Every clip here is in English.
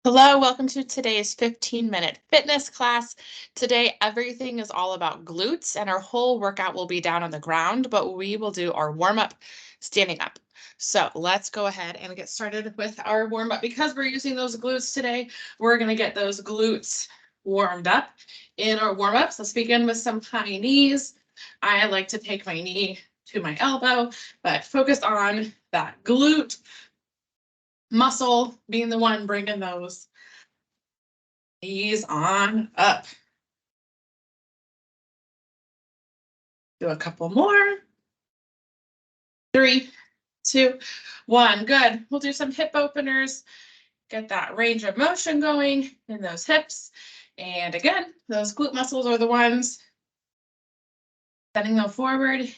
Hello, welcome to today's 15-minute fitness class. Today, everything is all about glutes and our whole workout will be down on the ground, but we will do our warm-up standing up. So let's go ahead and get started with our warm-up. Because we're using those glutes today, we're gonna get those glutes warmed up in our warm-ups. Let's begin with some high knees. I like to take my knee to my elbow, but focus on that glute muscle being the one bringing those knees on up. Do a couple more. 3, 2, 1. Good. We'll do some hip openers. Get that range of motion going in those hips. And again, those glute muscles are the ones sending them forward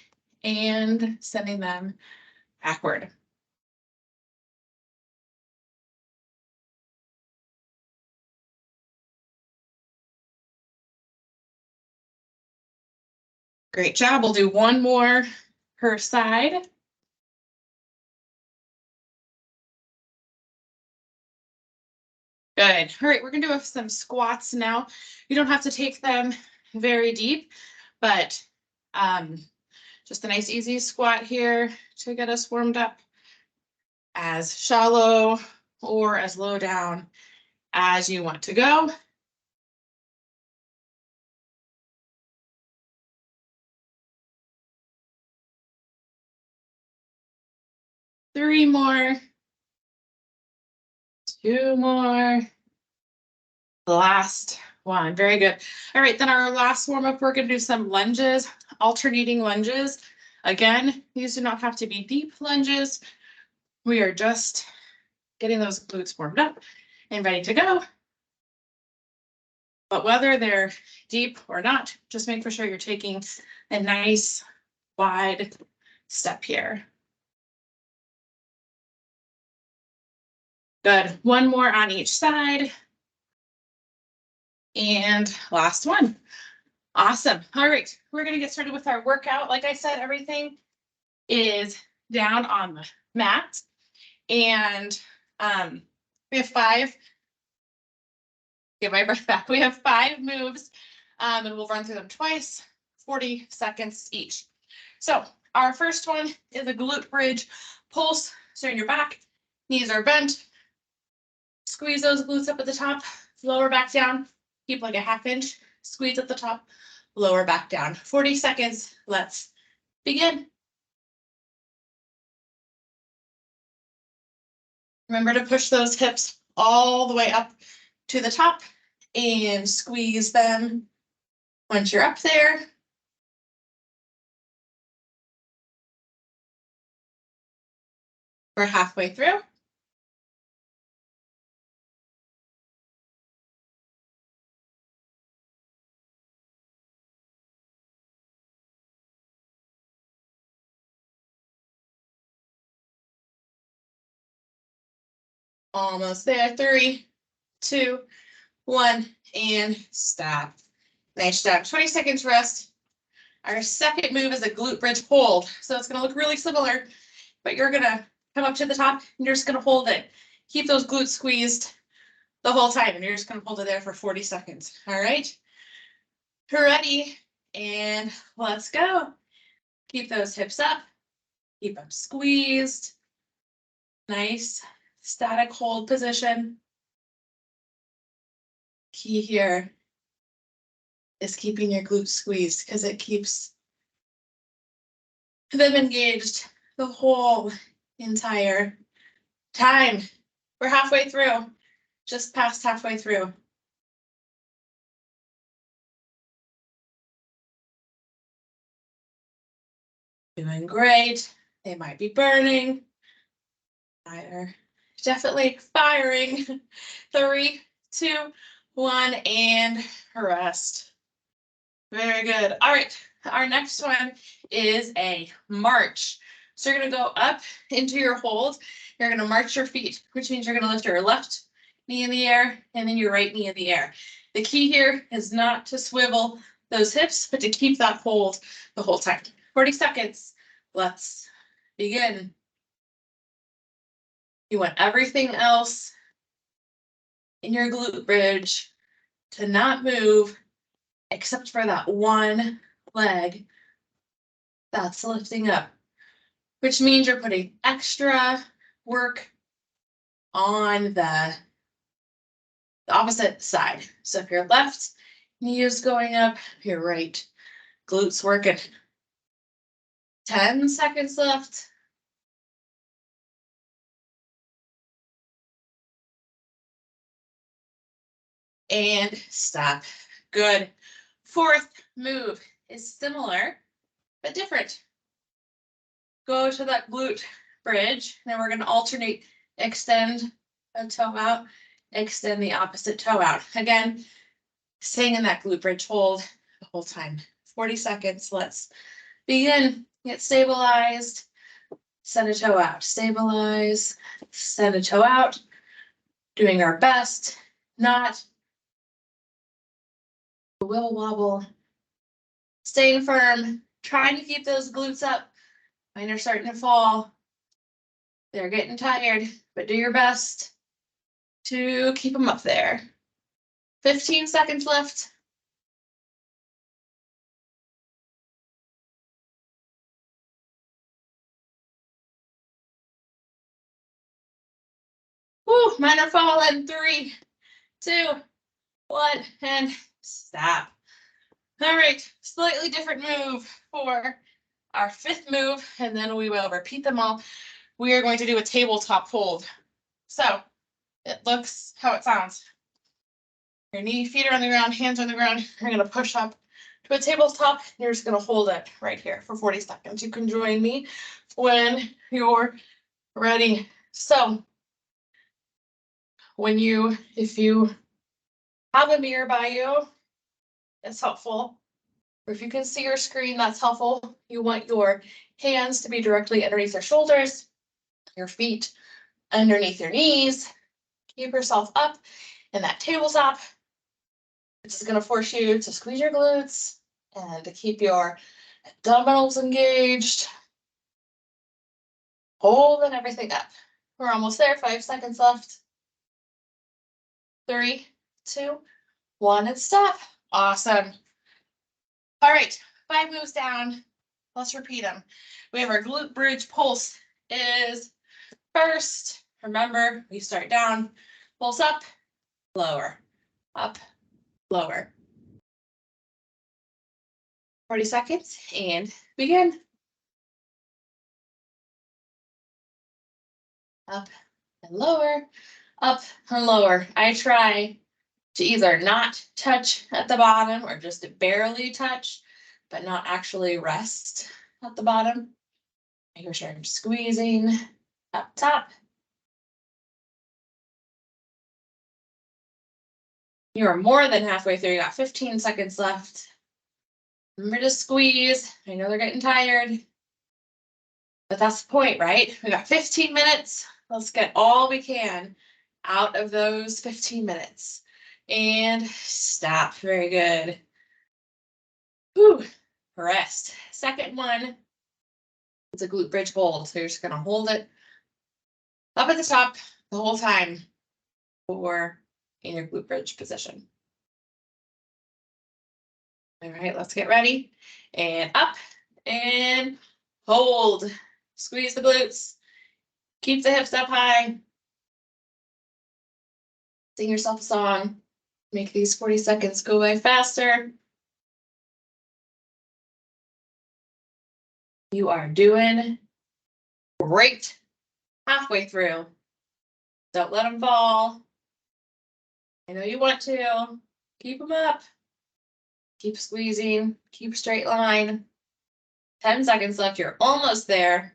and sending them backward. Great job. We'll do one more per side. Good. All right, we're gonna do some squats now. You don't have to take them very deep, but just a nice easy squat here to get us warmed up, as shallow or as low down as you want to go. Three more. Two more. Last one. Very good. All right, then our last warm up, we're going to do some lunges, alternating lunges. Again, these do not have to be deep lunges. We are just getting those glutes warmed up and ready to go. But whether they're deep or not, just make for sure you're taking a nice wide step here. Good. One more on each side. And last one. Awesome. All right, we're going to get started with our workout. Like I said, everything is down on the mat. And we have 5. Get my breath back. We have 5 moves, and we'll run through them twice, 40 seconds each. So our first one is a glute bridge pulse. So in your back, knees are bent. Squeeze those glutes up at the top, lower back down, keep like a 1/2 inch, squeeze at the top, lower back down. 40 seconds, let's begin. Remember to push those hips all the way up to the top and squeeze them once you're up there. We're halfway through. Almost there. 3, 2, 1, and stop. Nice job. 20 seconds rest. Our second move is a glute bridge hold. So it's going to look really similar, but you're going to come up to the top and you're just going to hold it. Keep those glutes squeezed the whole time, and you're just going to hold it there for 40 seconds. All right. Ready, and let's go. Keep those hips up. Keep them squeezed. Nice static hold position. Key here is keeping your glutes squeezed because it keeps them engaged the whole entire time. We're halfway through, just past halfway through. Doing great. They might be burning. They're definitely firing. 3, 2, 1, and rest. Very good. All right, our next one is a march. So you're going to go up into your hold. You're going to march your feet, which means you're going to lift your left knee in the air and then your right knee in the air. The key here is not to swivel those hips, but to keep that hold the whole time. 40 seconds. Let's begin. You want everything else in your glute bridge to not move except for that one leg that's lifting up, which means you're putting extra work on the opposite side. So if your left knee is going up, your right glutes working. 10 seconds left. And stop. Good. Fourth move is similar, but different. Go to that glute bridge. Then we're going to alternate, extend a toe out, extend the opposite toe out. Again, staying in that glute bridge hold the whole time. 40 seconds. Let's begin. Get stabilized. Send a toe out. Stabilize. Send a toe out. Doing our best. Not will wobble. Staying firm. Trying to keep those glutes up. Mine are starting to fall. They're getting tired, but do your best to keep them up there. 15 seconds left. Woo, mine are falling. 3, 2, 1, and stop. All right, slightly different move for our fifth move, and then we will repeat them all. We are going to do a tabletop hold. So it looks how it sounds. Your feet are on the ground, hands on the ground. You're going to push up to a tabletop. You're just going to hold it right here for 40 seconds. You can join me when you're ready. So if you have a mirror by you, it's helpful. Or if you can see your screen, that's helpful. You want your hands to be directly underneath your shoulders, your feet underneath your knees. Keep yourself up in that tabletop. This is going to force you to squeeze your glutes and to keep your abdominals engaged. Holding everything up. We're almost there. 5 seconds left. 3, 2, 1, and stop. Awesome. All right, 5 moves down. Let's repeat them. We have our glute bridge pulse is first. Remember, we start down, pulse up, lower, up, lower. 40 seconds and begin. Up and lower, up and lower. I try to either not touch at the bottom or just barely touch, but not actually rest at the bottom. Making sure I'm squeezing up top. You are more than halfway through. You got 15 seconds left. Remember to squeeze. I know they're getting tired, but that's the point, right? We got 15 minutes. Let's get all we can out of those 15 minutes. And stop. Very good. Whew. Rest. Second one. It's a glute bridge hold. So you're just going to hold it up at the top the whole time or in your glute bridge position. All right, let's get ready. And up and hold. Squeeze the glutes. Keep the hips up high. Sing yourself a song. Make these 40 seconds go by faster. You are doing great. Halfway through. Don't let them fall. I know you want to. Keep them up. Keep squeezing. Keep straight line. 10 seconds left. You're almost there.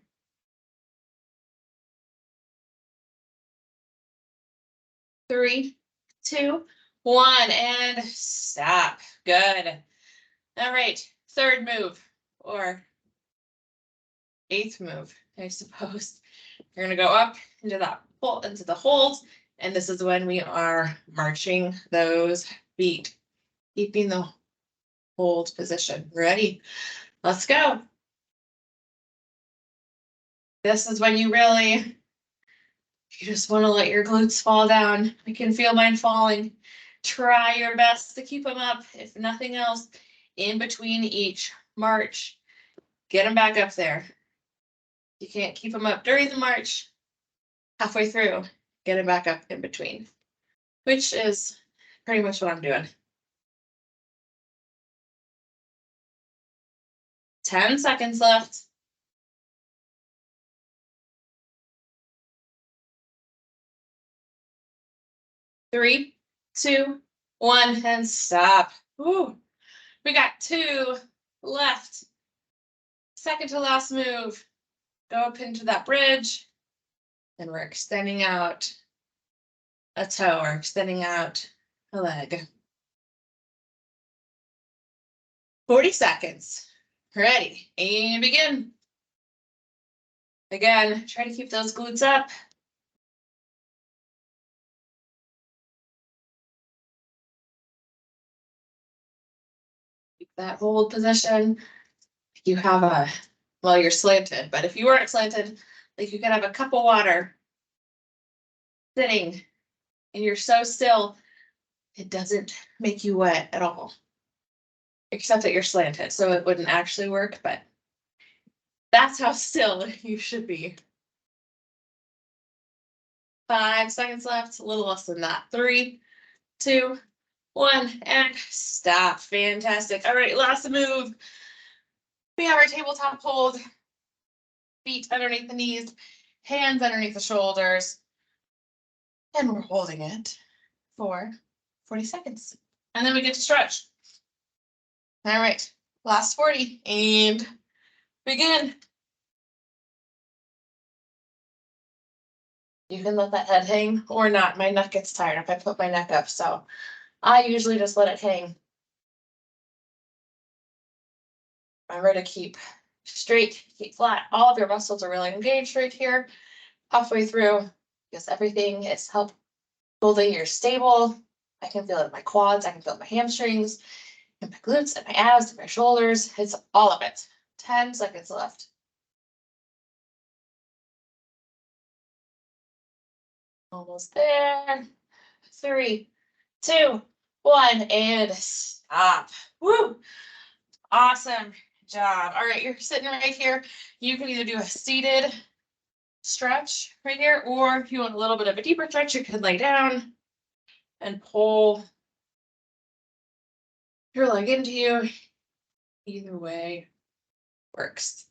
3, 2, 1, and stop. Good. All right. Third move, or 8th move, I suppose. You're going to go up into the hold, and this is when we are marching those feet, keeping the hold position. Ready? Let's go. This is when you really You just want to let your glutes fall down. I can feel mine falling. Try your best to keep them up. If nothing else, in between each march, get them back up there. You can't keep them up during the march. Halfway through, get them back up in between, which is pretty much what I'm doing. 10 seconds left. 3, 2, 1, and stop. Ooh, we got 2 left. Second to last move. Go up into that bridge. And we're extending out a toe or extending out a leg. 40 seconds. Ready, and begin. Again, try to keep those glutes up. Keep that hold position. You have a, well, you're slanted, but if you weren't slanted, like you could have a cup of water sitting and you're so still, it doesn't make you wet at all. Except that you're slanted, so it wouldn't actually work, but that's how still you should be. 5 seconds left, a little less than that. 3, 2, 1, and stop. Fantastic. All right, last move. We have our tabletop hold. Feet underneath the knees, hands underneath the shoulders. And we're holding it for 40 seconds. And then we get to stretch. All right, last 40 and begin. You can let that head hang or not. My neck gets tired if I put my neck up, so I usually just let it hang. Remember to keep straight, keep flat. All of your muscles are really engaged right here, halfway through, because everything is holding you stable. I can feel it in my quads, I can feel it in my hamstrings, and my glutes, and my abs, and my shoulders. It's all of it. 10 seconds left. Almost there. 3, 2, 1, and stop. Woo! Awesome job. All right, you're sitting right here. You can either do a seated stretch right here, or if you want a little bit of a deeper stretch, you can lay down and pull your leg into you. Either way works.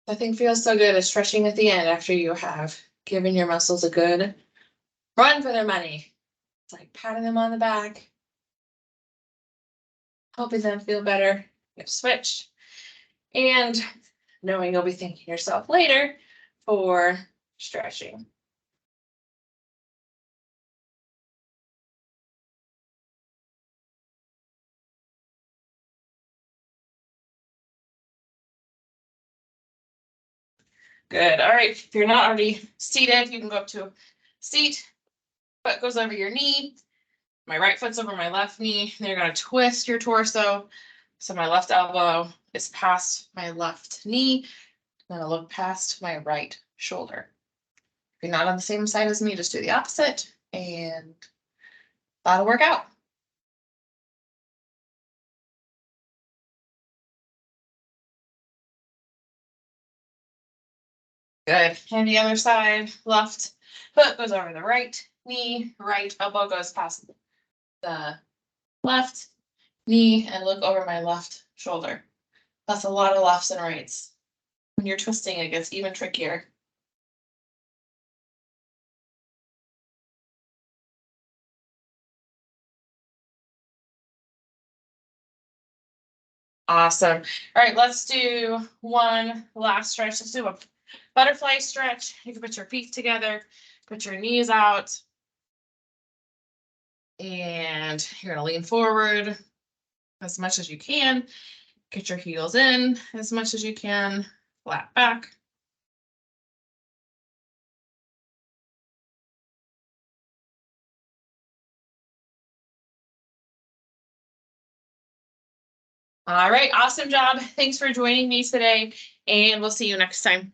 Nothing feels so good as stretching at the end after you have given your muscles a good run for their money. It's like patting them on the back, helping them feel better. You have switched, and knowing you'll be thanking yourself later for stretching. Good. All right. If you're not already seated, you can go up to a seat. Foot goes over your knee. My right foot's over my left knee. Then you're going to twist your torso. So my left elbow is past my left knee. I'm going to look past my right shoulder. If you're not on the same side as me, just do the opposite, and that'll work out. Good. And the other side, left foot goes over the right knee, right elbow goes past the left knee, and look over my left shoulder. That's a lot of lefts and rights. When you're twisting, it gets even trickier. Awesome. All right, let's do one last stretch. Let's do a butterfly stretch. You can put your feet together, put your knees out, and you're going to lean forward as much as you can. Get your heels in as much as you can, flat back. All right, awesome job. Thanks for joining me today, and we'll see you next time.